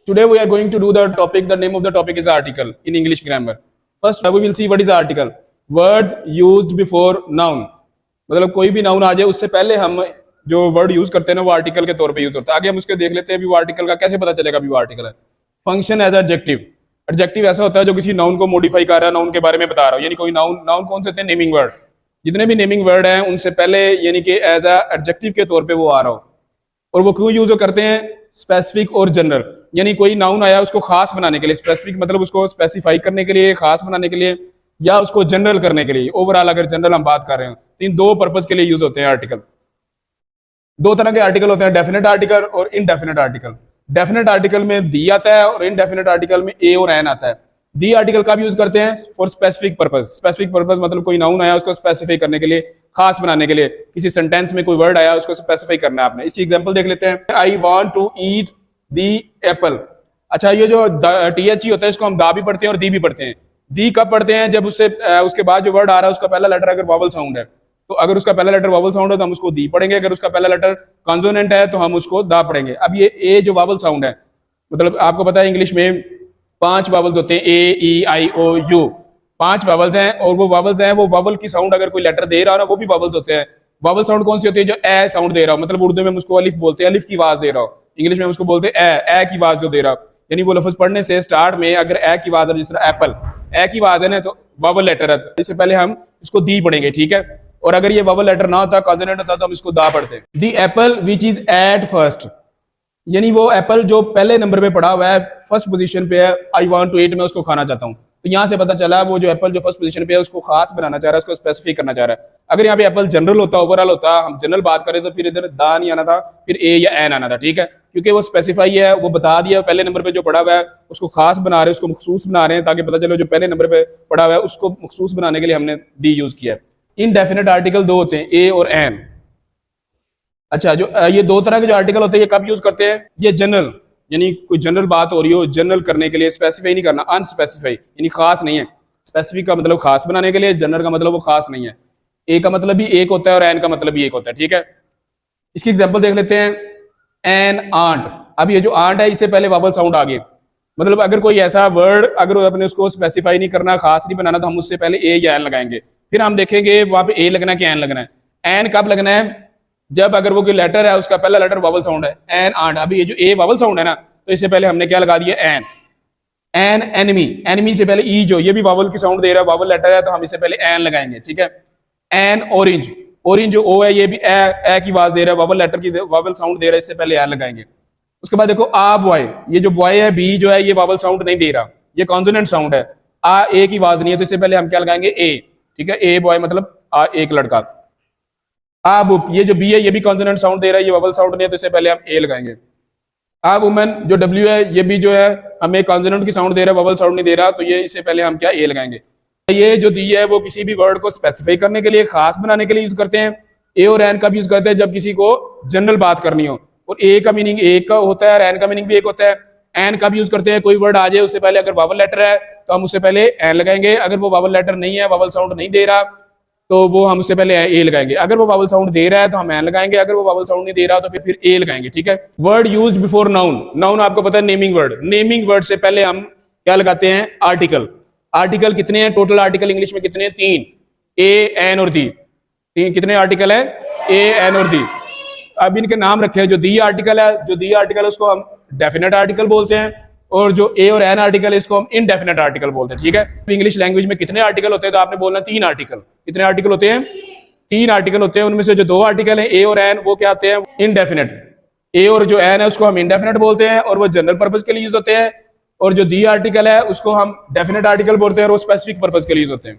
Today we are going to do the topic. The name of the topic is article in English grammar. First we will see what is article. Words used before noun. मतलब कोई भी noun आ जाए उससे पहले हम जो word use करते हैं ना वो आर्टिकल के तौर पे यूज होता है। आगे हम उसके देख लेते हैं अभी वो आर्टिकल का कैसे पता चलेगा अभी वो आर्टिकल है। Function as adjective. एडजेक्टिव ऐसा होता है जो किसी नाउन को मॉडिफाई कर रहा है, नाउन के बारे में बता रहा हो। यानी कोई नाउन नाउन कौन से होते हैं? Naming word. जितने भी नेमिंग वर्ड हैं उनसे पहले यानी कि एज अ एडजेक्टिव के तौर पे वो आ रहा हो। और वो क्यों यूज करते हैं? स्पेसिफिक और जनरल। यानी कोई नाउन आया उसको खास बनाने के लिए, स्पेसिफिक मतलब उसको स्पेसिफाई करने के लिए, खास बनाने के लिए, या उसको जनरल करने के लिए। ओवरऑल अगर जनरल हम बात कर रहे हैं तो इन दो पर्पज के लिए यूज होते हैं आर्टिकल। दो तरह के आर्टिकल होते हैं, डेफिनेट आर्टिकल और इनडेफिनेट आर्टिकल। डेफिनेट आर्टिकल में दी आता है और इनडेफिनेट आर्टिकल में ए और एन आता है। दी आर्टिकल का भी यूज करते हैं for specific purpose. Specific purpose मतलब कोई नाउन आया उसको स्पेसिफाई करने के लिए, खास बनाने के लिए। किसी सेंटेंस में कोई वर्ड आया उसको स्पेसिफाई करना है आपने। इसकी एग्जांपल देख लेते हैं। I want to eat the apple. अच्छा, ये जो THE होता है इसको हम दा भी पढ़ते हैं और दी भी पढ़ते हैं। दी कब पढ़ते हैं? जब उसके बाद जो वर्ड आ रहा है उसका पहला लेटर अगर वॉवल साउंड है, तो अगर उसका पहला लेटर वॉवल साउंड है तो हम उसको दी पढ़ेंगे। अगर उसका पहला लेटर कॉन्सोनेंट है तो हम उसको दा पढ़ेंगे। अब ये ए जो वॉवल साउंड है, मतलब आपको पता है इंग्लिश में 5 वॉवल्स होते हैं, A, E, I, O, U। 5 vowels हैं और वो वॉवल्स हैं, वो वॉवल की साउंड अगर कोई लेटर दे रहा हो ना वो भी वॉवल्स होते हैं। वॉवल साउंड कौन सी होती है? जो ए साउंड दे रहा हो। मतलब उर्दू में हम उसको अलिफ बोलते हैं, अलिफ की आवाज दे रहा हो। इंग्लिश में हम उसको बोलते हैं ए की आवाज जो दे रहा हो। यानी वो लफ्ज पढ़ने से स्टार्ट में अगर ए की आवाज है, जिस तरह एप्पल, ए की आवाज है ना तो वॉवल लेटर है। इससे पहले हम इसको दी पढ़ेंगे, ठीक है। और अगर ये वॉवल लेटर ना होता, कॉन्सोनेंट होता, तो हम इसको दा पढ़ते हैं। The apple which is at first. यानी वो एप्पल जो पहले नंबर पे पड़ा हुआ है, फर्स्ट पोजीशन पे है। आई वांट टू ईट, मैं उसको खाना चाहता हूँ। तो यहाँ से पता चला वो जो एप्पल जो फर्स्ट पोजीशन पे है उसको खास बनाना चाह रहा है, उसको स्पेसिफिक करना चाह रहा है। अगर यहाँ पे एप्पल जनरल होता, ओवरऑल होता, हम जनरल बात करें तो फिर इधर दा नहीं आना था, फिर ए या एन आना था, ठीक है। क्योंकि वो स्पेसिफाई है, वो बता दिया पहले नंबर पे जो पड़ा हुआ है उसको खास बना रहे हैं, उसको मखसूस बना रहे हैं, ताकि पता चले जो पहले नंबर पे पड़ा हुआ है उसको मखसूस बनाने के लिए हमने दी यूज किया है। इनडेफिनेट आर्टिकल दो होते हैं, ए और एन। अच्छा, जो ये दो तरह के जो आर्टिकल होते हैं ये कब यूज करते हैं? ये जनरल, यानी कोई जनरल बात हो रही हो, जनरल करने के लिए, स्पेसिफाई नहीं करना। अनस्पेसिफाई यानी खास नहीं है। स्पेसिफिक का मतलब खास बनाने के लिए, जनरल का मतलब वो खास नहीं है। ए का मतलब भी एक होता है और एन का मतलब भी एक होता है, ठीक है। इसकी एग्जांपल देख लेते हैं। An ant. अब ये जो आंट है इससे पहले वॉवल साउंड आ गए। मतलब अगर कोई ऐसा वर्ड अगर अपने उसको स्पेसिफाई नहीं करना, खास नहीं बनाना, तो हम उससे पहले ए या एन लगाएंगे। फिर हम देखेंगे वहां पे ए लगना है कि एन लगना है। एन कब लगना है? जब अगर वो कोई लेटर है उसका पहला लेटर वॉवल साउंड है। An ant. अभी ये जो ए वॉवल साउंड है ना, तो इससे पहले हमने क्या लगा दिया? एन। An enemy. एनिमी से पहले ई जो ये भी वॉवल की साउंड दे रहा है, वॉवल लेटर है, तो हम इससे पहले एन लगाएंगे, ठीक है। N orange. ऑरेंज जो ओ है ये भी ए की आवाज दे रहा है, वॉवल लेटर की वॉवल साउंड दे रहा है, इससे पहले एन लगाएंगे। उसके बाद देखो आ बॉय। ये जो बॉय है बी जो है ये वॉवल साउंड नहीं दे रहा, ये कॉन्सोनेंट साउंड है। आ ए की आवाज नहीं है, तो इससे पहले हम क्या लगाएंगे? ए, ठीक है। ए बॉय मतलब आ एक लड़का। आ बुक। ये जो बी है ये भी कॉन्सोनेंट साउंड दे रहा है, ये वॉवल साउंड नहीं है, तो इससे पहले हम ए लगाएंगे। आ वुमेन जो डब्ल्यू है ये भी जो है हमें कॉन्सोनेंट की साउंड दे रहा है, वॉवल साउंड नहीं दे रहा, तो ये इससे पहले हम क्या? ए लगाएंगे। ये जो दी है वो किसी भी वर्ड को स्पेसिफाई करने के लिए, खास बनाने के लिए यूज करते हैं। ए और एन का भी यूज करते हैं जब किसी को जनरल बात करनी हो। और ए का मीनिंग एक का होता है और एन का मीनिंग भी एक होता है। एन का भी यूज करते हैं, कोई वर्ड आ जाए उससे पहले अगर वॉवल लेटर है तो हम उससे पहले एन लगाएंगे। अगर वो वॉवल लेटर नहीं है, वॉवल साउंड नहीं दे रहा, तो वो हम उससे पहले ए लगाएंगे। अगर वो वॉवल साउंड दे रहा है तो हम एन लगाएंगे, अगर वो वॉवल साउंड नहीं दे रहा तो फिर ए लगाएंगे, ठीक है। Word used before noun. Noun आपको पता है नेमिंग वर्ड। नेमिंग वर्ड से पहले हम क्या लगाते हैं? आर्टिकल। आर्टिकल कितने हैं? टोटल आर्टिकल इंग्लिश में कितने हैं? 3। ए, एन और दी। 3 कितने आर्टिकल है? ए, एन और दी। अब इनके नाम रखे हैं। जो दी आर्टिकल है, जो दी आर्टिकल है उसको हम डेफिनेट आर्टिकल बोलते हैं, और जो ए और एन आर्टिकल है इसको हम इनडेफिनेट आर्टिकल बोलते हैं, ठीक है। इंग्लिश लैंग्वेज में कितने आर्टिकल होते हैं? तो आपने बोलना 3 आर्टिकल। कितने आर्टिकल होते हैं? 3 आर्टिकल होते हैं। उनमें से जो 2 आर्टिकल हैं ए और एन, वो क्या आते हैं? इनडेफिनेट। ए और जो एन है उसको हम इनडेफिनेट बोलते हैं और वो जनरल पर्पज के लिए यूज होते हैं। और जो दी आर्टिकल है उसको हम डेफिनेट आर्टिकल बोलते हैं और वो स्पेसिफिक पर्पज के लिए यूज होते हैं।